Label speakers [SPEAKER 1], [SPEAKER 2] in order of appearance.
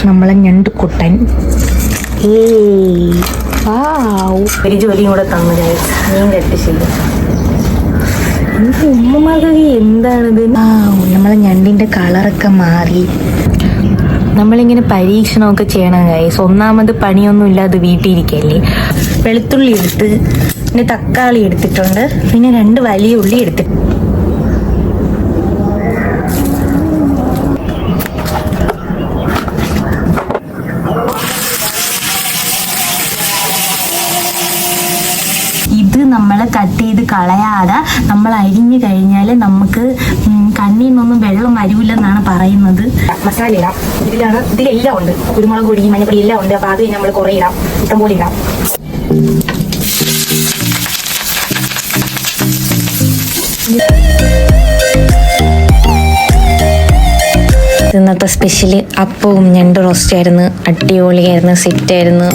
[SPEAKER 1] നമ്മളെ ഞണ്ട് കുട്ടൻ. ഒരു ജോലിയും കൂടെ തന്നു മീൻ കട്ട് ചെയ്യും. ഉമ്മമാകെ എന്താണിത്? നമ്മളെ ഞണ്ടിന്റെ കളറൊക്കെ മാറി. നമ്മളിങ്ങനെ പരീക്ഷണമൊക്കെ ചെയ്യണം ഗൈസ്. ഒന്നാമത് പണിയൊന്നും ഇല്ലാതെ വീട്ടിലിരിക്കല്ലേ. വെളുത്തുള്ളി എടുത്ത്, പിന്നെ തക്കാളി എടുത്തിട്ടുണ്ട്, പിന്നെ 2 വലിയ ഉള്ളി എടുത്തിട്ട് ഇത് നമ്മൾ കട്ട് ചെയ്ത് കളയാതെ നമ്മൾ അരിഞ്ഞു കഴിഞ്ഞാൽ നമുക്ക് കണ്ണിൽ നിന്നൊന്നും വെള്ളം വരില്ലെന്നാണ് പറയുന്നത്. മസാല ഇടാം. ഇതിലെല്ലാം ഉണ്ട്. കുരുമുളക് പൊടി, മഞ്ഞപ്പൊടി എല്ലാം ഉണ്ട്. അപ്പോൾ അത് നമ്മൾ കുറേ ഇടാം, ഇഷ്ടം പോലെ ഇടാം. ഇന്നത്തെ സ്പെഷ്യൽ അപ്പവും ഞണ്ട് റോസ്റ്റായിരുന്നു. അടിപൊളിയായിരുന്നു, സെറ്റായിരുന്നു.